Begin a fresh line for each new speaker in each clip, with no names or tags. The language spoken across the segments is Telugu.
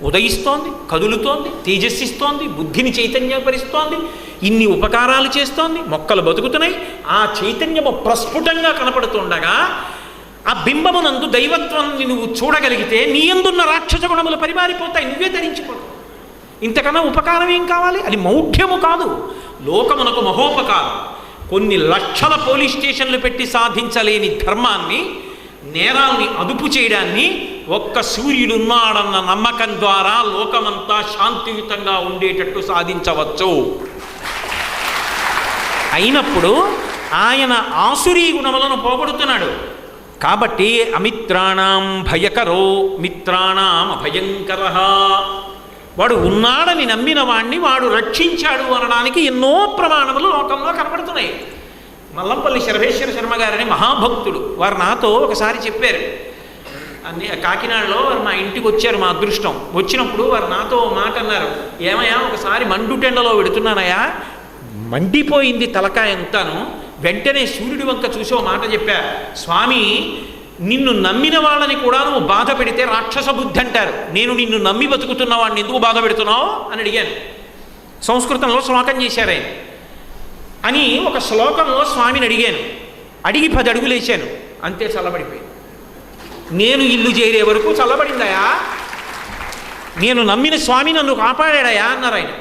ఉదయిస్తోంది, కదులుతోంది, తేజస్సిస్తోంది, బుద్ధిని చైతన్యపరుస్తోంది, ఇన్ని ఉపకారాలు చేస్తోంది, మొక్కలు బతుకుతున్నాయి. ఆ చైతన్యము ప్రస్ఫుటంగా కనపడుతుండగా ఆ బింబమునందు దైవత్వాన్ని నువ్వు చూడగలిగితే నీ యందున్న రాక్షస గుణములు పరిమారిపోతాయి, నువ్వే ధరించిపోతావు. ఇంతకన్నా ఉపకారం ఏం కావాలి? అది మౌఢ్యము కాదు, లోకమునకు మహోపకారం. కొన్ని లక్షల పోలీస్ స్టేషన్లు పెట్టి సాధించలేని ధర్మాన్ని, నేరాల్ని అదుపు చేయడాన్ని ఒక్క సూర్యుడున్నాడన్న నమ్మకం ద్వారా లోకమంతా శాంతియుతంగా ఉండేటట్టు సాధించవచ్చు. అయినప్పుడు ఆయన ఆసురీ గుణములను పోగొడుతున్నాడు. కాబట్టి అమిత్రాణం భయకరో మిత్రాణం అభయంకర. వాడు ఉన్నాడని నమ్మిన వాణ్ణి వాడు రక్షించాడు అనడానికి ఎన్నో ప్రమాణములు లోకంలో కనపడుతున్నాయి. మల్లంపల్లి శర్వేశ్వర శర్మ గారని మహాభక్తుడు, వారు నాతో ఒకసారి చెప్పారు. కాకినాడలో వారు మా ఇంటికి వచ్చారు, మా అదృష్టం. వచ్చినప్పుడు వారు నాతో మాట అన్నారు, ఏమయ్యా ఒకసారి మండుటెండలో పెడుతున్నానయ్యా, మండిపోయింది తలకాయ ఎంతాను. వెంటనే సూర్యుడి వంక చూసి ఓ మాట చెప్పా, స్వామి నిన్ను నమ్మిన వాళ్ళని కూడా నువ్వు బాధ పెడితే రాక్షస బుద్ధి అంటారు, నేను నిన్ను నమ్మి బతుకుతున్న వాడిని ఎందుకు బాధ పెడుతున్నావు అని అడిగాను. సంస్కృతంలో శ్లోకం చేశారే అని ఒక శ్లోకంలో స్వామిని అడిగాను. అడిగి 10 అడుగులు వేసాను, అంతే చల్లబడిపోయింది. నేను ఇల్లు చేరే వరకు చల్లబడిందయా, నేను నమ్మిన స్వామి నన్ను కాపాడాడయా అన్నారు ఆయన.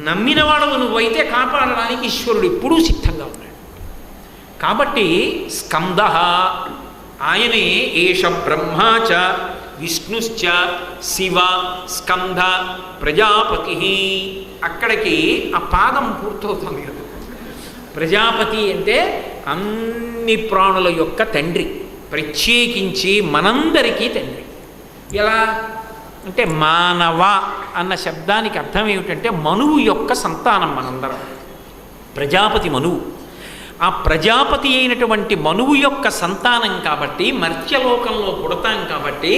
నమ్మినవాడు నువ్వైతే కాపాడడానికి ఈశ్వరుడు ఎప్పుడూ సిద్ధంగా ఉన్నాడు. కాబట్టి స్కంద ఆయనే ఏష బ్రహ్మాచ విష్ణుశ్చ శివ స్కంద ప్రజాపతి. అక్కడికి ఆ పాదం పూర్తవుతుంది కదా. ప్రజాపతి అంటే అన్ని ప్రాణుల యొక్క తండ్రి, ప్రత్యేకించి మనందరికీ తండ్రి. ఎలా అంటే మానవ అన్న శబ్దానికి అర్థం ఏమిటంటే మనువు యొక్క సంతానం మనందరం. ప్రజాపతి మనువు. ఆ ప్రజాపతి అయినటువంటి మనువు యొక్క సంతానం కాబట్టి, మర్త్యలోకంలో పుడతాం కాబట్టి,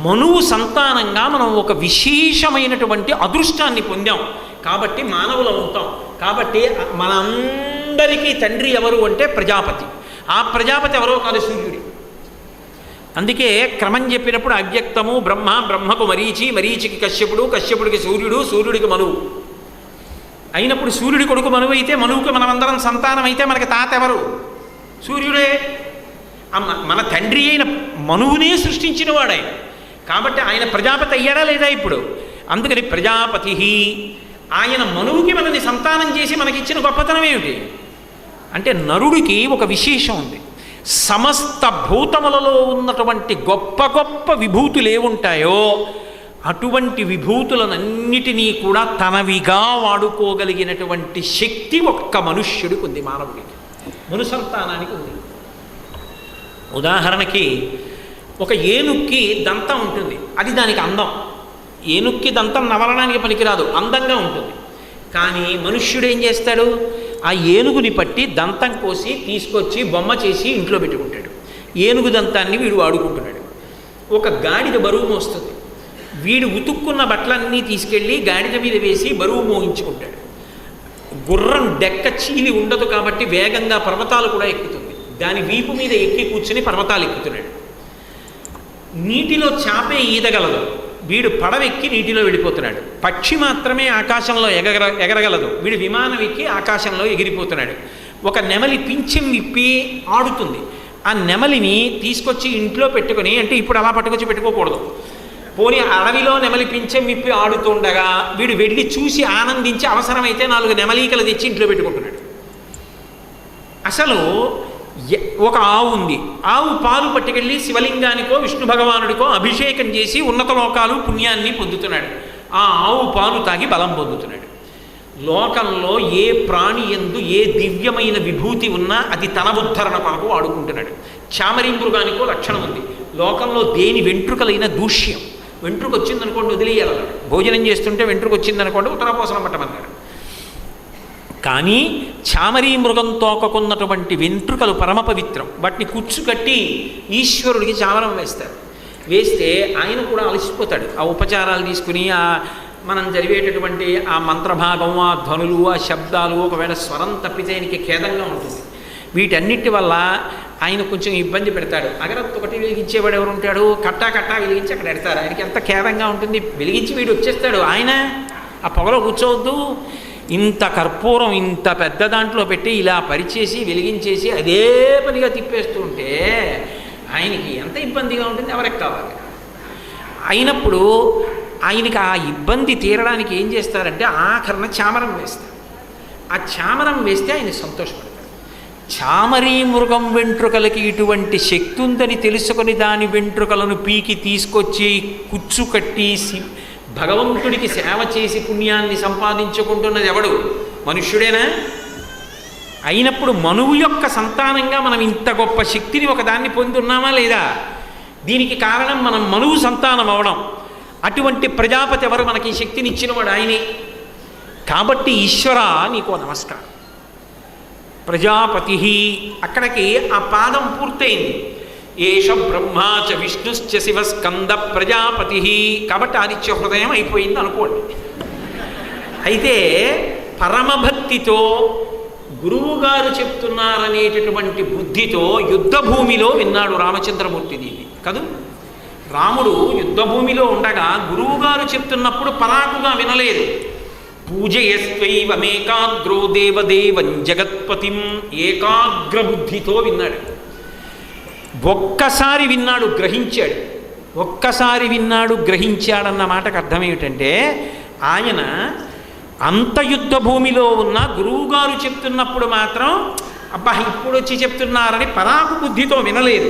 మనువు సంతానంగా మనం ఒక విశేషమైనటువంటి అదృష్టాన్ని పొందాం కాబట్టి మానవులు అవుతాం. కాబట్టి మనందరికీ తండ్రి ఎవరు అంటే ప్రజాపతి. ఆ ప్రజాపతి ఎవరో కాదు, సూర్యుడి. అందుకే క్రమం చెప్పినప్పుడు అవ్యక్తము బ్రహ్మ, బ్రహ్మకు మరీచి, మరీచికి కశ్యపుడు, కశ్యపుడికి సూర్యుడు, సూర్యుడికి మనువు. అయినప్పుడు సూర్యుడి కొడుకు మనువు అయితే, మనువుకి మనమందరం సంతానం అయితే మనకి తాత ఎవరు? సూర్యుడే. మన తండ్రి అయిన మనువునే సృష్టించిన వాడాయన కాబట్టి ఆయన ప్రజాపతి అయ్యాడా లేదా ఇప్పుడు? అందుకని ప్రజాపతి. ఆయన మనువుకి మనని సంతానం చేసి మనకిచ్చిన గొప్పతనం ఏమిటి అంటే, నరుడికి ఒక విశేషం ఉంది. సమస్త భూతములలో ఉన్నటువంటి గొప్ప గొప్ప విభూతులు ఏముంటాయో అటువంటి విభూతులనన్నిటినీ కూడా తనవిగా వాడుకోగలిగినటువంటి శక్తి ఒక్క మనుష్యుడికి ఉంది, మానవుడికి, మను సంతానానికి ఉంది. ఉదాహరణకి ఒక ఏనుక్కి దంతం ఉంటుంది, అది దానికి అందం. ఏనుక్కి దంతం నవలడానికి పనికిరాదు, అందంగా ఉంటుంది. కానీ మనుష్యుడు ఏం చేస్తాడు? ఆ ఏనుగుని పట్టి దంతం కోసి తీసుకొచ్చి బొమ్మ చేసి ఇంట్లో పెట్టుకుంటాడు. ఏనుగు దంతాన్ని వీడు వాడుకుంటున్నాడు. ఒక గాడిద బరువు మోస్తుంది, వీడు ఉతుక్కున్న బట్టలన్నీ తీసుకెళ్ళి గాడిద మీద వేసి బరువు మోహించుకుంటాడు. గుర్రం డెక్క చీలి ఉండదు కాబట్టి వేగంగా పర్వతాలు కూడా ఎక్కుతుంది. దాని వీపు మీద ఎక్కి కూర్చుని పర్వతాలు ఎక్కుతున్నాడు. నీటిలో చాపే ఈదగలదు, వీడు పడవెక్కి నీటిలో వెళ్ళిపోతున్నాడు. పక్షి మాత్రమే ఆకాశంలో ఎగరగలదు, వీడు విమానం ఎక్కి ఆకాశంలో ఎగిరిపోతున్నాడు. ఒక నెమలి పింఛం విప్పి ఆడుతుంది, ఆ నెమలిని తీసుకొచ్చి ఇంట్లో పెట్టుకొని, అంటే ఇప్పుడు అలా పట్టుకొచ్చి పెట్టుకోకూడదు, పోనీ అడవిలో నెమలి పింఛం విప్పి ఆడుతుండగా వీడు వెళ్ళి చూసి ఆనందించి అవసరమైతే 4 నెమలీకలు తెచ్చి ఇంట్లో పెట్టుకుంటున్నాడు. అసలు ఒక ఆవు ఉంది, ఆవు పాలు పట్టుకెళ్ళి శివలింగానికో విష్ణు భగవానుడికో అభిషేకం చేసి ఉన్నత లోకాలు పుణ్యాన్ని పొందుతున్నాడు. ఆ ఆవు పాలు తాగి బలం పొందుతున్నాడు. లోకంలో ఏ ప్రాణి యందు ఏ దివ్యమైన విభూతి ఉన్నా అది తన ఉద్ధరణ కొరకు వాడుకుంటున్నాడు. చామరీ మృగానికో లక్షణం ఉంది. లోకంలో దేని వెంట్రుకలైన దూష్యం, వెంట్రుక వచ్చిందనుకోండి వదిలేయాలి, భోజనం చేస్తుంటే వెంట్రుక వచ్చిందనుకోండి ఉత్తరాపోసనం పట్టమన్నారు. కానీ చామరీ మృగం తోకకున్నటువంటి వెంట్రుకలు పరమ పవిత్రం, వాటిని కూర్చుకట్టి ఈశ్వరుడికి చామరం వేస్తారు. వేస్తే ఆయన కూడా అలసిపోతాడు. ఆ ఉపచారాలు తీసుకుని మనం జరిగేటటువంటి ఆ మంత్రభాగం, ఆ ధ్వనులు, ఆ శబ్దాలు, ఒకవేళ స్వరం తప్పితే ఆయనకి ఖేదంగా ఉంటుంది. వీటన్నిటి వల్ల ఆయన కొంచెం ఇబ్బంది పెడతాడు. అగరత్తు ఒకటి వెలిగించేవాడు ఎవరు ఉంటాడు? కట్టా కట్టా వెలిగించి అక్కడ పెడతారు. ఆయనకి ఎంత ఖేదంగా ఉంటుంది. వెలిగించి వీడు వచ్చేస్తాడు. ఆయన ఆ పొగలో కూర్చోవద్దు. ఇంత కర్పూరం ఇంత పెద్ద దాంట్లో పెట్టి ఇలా పరిచేసి వెలిగించేసి అదే పనిగా తిప్పేస్తూ ఉంటే ఆయనకి ఎంత ఇబ్బందిగా ఉంటుంది. ఎవరికి కావాలి? అయినప్పుడు ఆయనకి ఆ ఇబ్బంది తీరడానికి ఏం చేస్తారంటే ఆఖరణ చామరం వేస్తారు. ఆ చామరం వేస్తే ఆయన సంతోషపడతారు. చామరీ మృగం వెంట్రుకలకి ఇటువంటి శక్తి ఉందని తెలుసుకొని దాని వెంట్రుకలను పీకి తీసుకొచ్చి కుచ్చు కట్టి భగవంతుడికి సేవ చేసి పుణ్యాన్ని సంపాదించుకుంటున్నది ఎవడు? మనుష్యుడేనా? అయినప్పుడు మనువు యొక్క సంతానంగా మనం ఇంత గొప్ప శక్తిని ఒకదాన్ని పొంది ఉన్నామా లేదా? దీనికి కారణం మనం మనువు సంతానం అవడం. అటువంటి ప్రజాపతి ఎవరు? మనకి ఈ శక్తిని ఇచ్చినవాడు ఆయనే. కాబట్టి ఈశ్వర నీకో నమస్కారం. ప్రజాపతి అక్కడికి ఆ పాదం పూర్తయింది. ఏష బ్రహ్మాచ విష్ణుశ్చ శివస్కంద ప్రజాపతి. కాబట్టి ఆదిత్య హృదయం అయిపోయింది అనుకోండి. అయితే పరమభక్తితో గురువుగారు చెప్తున్నారనేటటువంటి బుద్ధితో యుద్ధభూమిలో విన్నాడు రామచంద్రమూర్తి దీన్ని కదూ. రాముడు యుద్ధభూమిలో ఉండగా గురువుగారు చెప్తున్నప్పుడు పరాకుగా వినలేదు. పూజయస్వైవమేకాగ్రో దేవదేవం జగత్పతిం. ఏకాగ్రబుద్ధితో విన్నాడు. ఒక్కసారి విన్నాడు, గ్రహించాడు. ఒక్కసారి విన్నాడు, గ్రహించాడన్న మాటకు అర్థం ఏమిటంటే ఆయన అంత యుద్ధ భూమిలో ఉన్న గురువుగారు చెప్తున్నప్పుడు మాత్రం అబ్బా ఇప్పుడు వచ్చి చెప్తున్నారని పరాకు బుద్ధితో వినలేదు.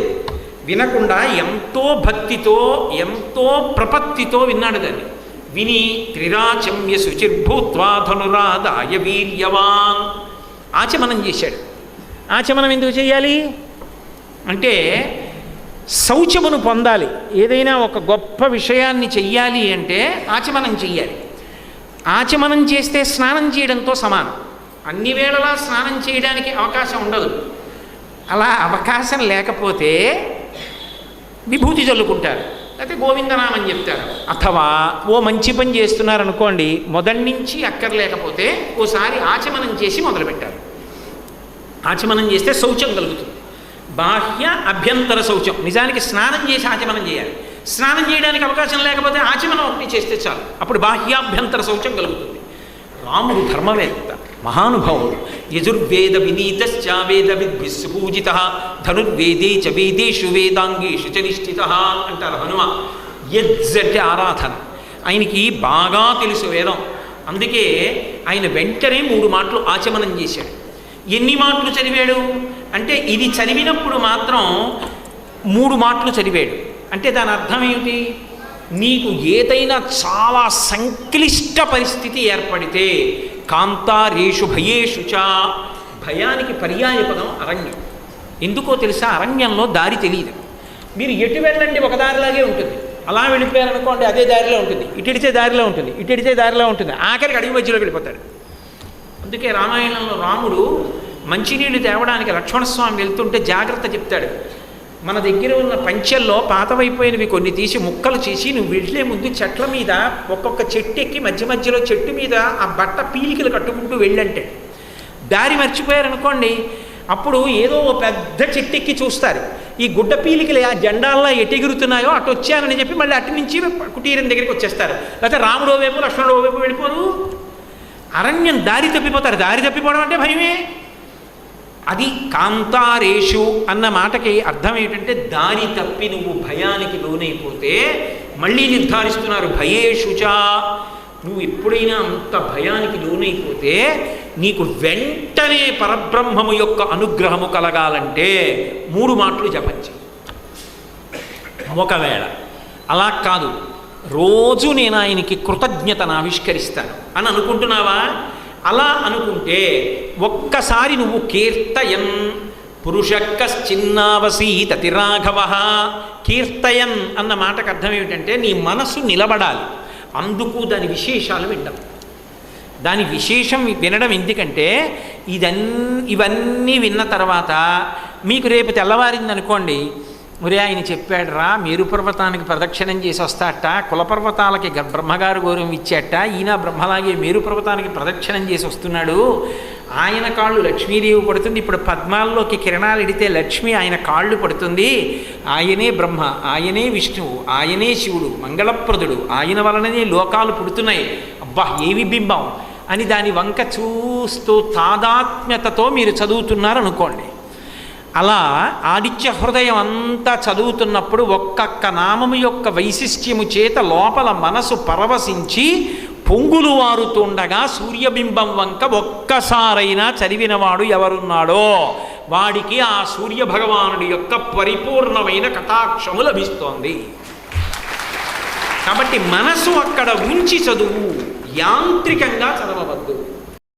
వినకుండా ఎంతో భక్తితో ఎంతో ప్రపత్తితో విన్నాడు. దాన్ని విని త్రిరాచమ్య శుచిర్భూత్వా ధనురాదాయ వీర్యవాన్ ఆచమనం చేశాడు. ఆచమనం ఎందుకు చేయాలి అంటే శౌచమును పొందాలి. ఏదైనా ఒక గొప్ప విషయాన్ని చెయ్యాలి అంటే ఆచమనం చెయ్యాలి. ఆచమనం చేస్తే స్నానం చేయడంతో సమానం. అన్ని వేళలా స్నానం చేయడానికి అవకాశం ఉండదు. అలా అవకాశం లేకపోతే విభూతి చల్లుకుంటారు, లేకపోతే గోవిందనామం చెప్తారు. అథవా ఓ మంచి పని చేస్తున్నారనుకోండి, మొదటి నుంచి అక్కర్లేకపోతే ఓసారి ఆచమనం చేసి మొదలుపెట్టారు. ఆచమనం చేస్తే శౌచం కలుగుతుంది. బాహ్య అభ్యంతర శౌచం. నిజానికి స్నానం చేసి ఆచమనం చేయాలి. స్నానం చేయడానికి అవకాశం లేకపోతే ఆచమనం ఒకటి చేస్తే చాలు, అప్పుడు బాహ్యాభ్యంతర శౌచం కలుగుతుంది. రాముడు ధర్మవేత్త, మహానుభావుడు. యజుర్వేద వినీతశ్చ వేద విద్విస్సుపూజిత ధనుర్వేదే చ వేదేషు వేదాంగేషు చ నిష్ఠిత అంటారు హనుమ. యజ్ అంటే ఆరాధన. ఆయనకి బాగా తెలుసు వేదం. అందుకే ఆయన వెంటనే 3 మాటలు ఆచమనం చేశాడు. ఎన్ని మాటలు చదివాడు అంటే ఇది చదివినప్పుడు మాత్రం 3 మాటలు చదివాడు. అంటే దాని అర్థం ఏమిటి? నీకు ఏదైనా చాలా సంక్లిష్ట పరిస్థితి ఏర్పడితే కాంతారేషు భయేషు చ. భయానికి పర్యాయ పదం అరణ్యం. ఎందుకో తెలుసా? అరణ్యంలో దారి తెలియదు. మీరు ఎటు వెళ్ళండి ఒక దారిలాగే ఉంటుంది. అలా వెళ్ళిపోయారనుకోండి అదే దారిలో ఉంటుంది. ఇటుడితే దారిలో ఉంటుంది, ఇటుడితే దారిలో ఉంటుంది, ఆఖరికి అడవి మధ్యలో వెళ్ళిపోతాడు. అందుకే రామాయణంలో రాముడు మంచినీళ్ళు తేవడానికి లక్ష్మణస్వామి వెళ్తుంటే జాగ్రత్త చెప్తాడు. మన దగ్గర ఉన్న పంచెల్లో పాతవైపోయినవి కొన్ని తీసి ముక్కలు చేసి నువ్వు వెళ్ళే ముందు చెట్ల మీద ఒక్కొక్క చెట్టు ఎక్కి మధ్య మధ్యలో చెట్టు మీద ఆ బట్ట పీలికలు కట్టుకుంటూ వెళ్ళంటే. దారి మర్చిపోయారనుకోండి అప్పుడు ఏదో ఓ పెద్ద చెట్టు ఎక్కి చూస్తారు. ఈ గుడ్డ పీలికలు ఆ జెండాల్లో ఎటెగురుతున్నాయో అటు వచ్చారని చెప్పి మళ్ళీ అటు నుంచి కుటీరం దగ్గరికి వచ్చేస్తారు. లేకపోతే రాముడో వైపు లక్ష్మణుడో వైపు వెళ్ళిపోరు. అరణ్యం దారి తప్పిపోతారు. దారి తప్పిపోవడం అంటే భయమే. అది కాంతారేషు అన్న మాటకి అర్థం ఏంటంటే దారి తప్పి నువ్వు భయానికి లోనైపోతే మళ్ళీ నిర్ధారిస్తున్నారు భయేషుచా. నువ్వు ఎప్పుడైనా అంత భయానికి లోనైపోతే నీకు వెంటనే పరబ్రహ్మము యొక్క అనుగ్రహము కలగాలంటే 3 మాటలు జపించు. ఒకవేళ అలా కాదు, రోజు నేను ఆయనకి కృతజ్ఞతను ఆవిష్కరిస్తాను అని అనుకుంటున్నావా? అలా అనుకుంటే ఒక్కసారి నువ్వు కీర్తయన్ పురుషక్కశ్చిన్నావసీతతి రాఘవ. కీర్తయన్ అన్న మాటకు అర్థం ఏమిటంటే నీ మనసు నిలబడాలి. అందుకు దాని విశేషాలు వినడం. దాని విశేషం వినడం ఎందుకంటే ఇవన్నీ విన్న తర్వాత మీకు రేపు తెల్లవారిందనుకోండి, ఒరే ఆయన చెప్పాడు రా మేరు పర్వతానికి ప్రదక్షిణం చేసి వస్తాట, కులపర్వతాలకి బ్రహ్మగారు గౌరవం ఇచ్చాట, ఈయన బ్రహ్మలాగే మేరు పర్వతానికి ప్రదక్షిణం చేసి వస్తున్నాడు ఆయన కాళ్ళు లక్ష్మీదేవి పడుతుంది. ఇప్పుడు పద్మాల్లోకి కిరణాలు ఎడితే లక్ష్మి ఆయన కాళ్ళు పడుతుంది. ఆయనే బ్రహ్మ, ఆయనే విష్ణువు, ఆయనే శివుడు, మంగళప్రదుడు, ఆయన వలననే లోకాలు పుడుతున్నాయి. అబ్బా ఏవి బింబం అని దాని వంక చూస్తూ తాదాత్మ్యతతో మీరు చదువుతున్నారనుకోండి. అలా ఆదిత్య హృదయం అంతా చదువుతున్నప్పుడు ఒక్కొక్క నామము యొక్క వైశిష్ట్యము చేత లోపల మనసు పరవశించి పొంగులు వారుతుండగా సూర్యబింబం వంక ఒక్కసారైనా చదివినవాడు ఎవరున్నాడో వాడికి ఆ సూర్యభగవానుడి యొక్క పరిపూర్ణమైన కటాక్షము లభిస్తోంది. కాబట్టి మనసు అక్కడ ఉంచి చదువు, యాంత్రికంగా చదవవద్దు.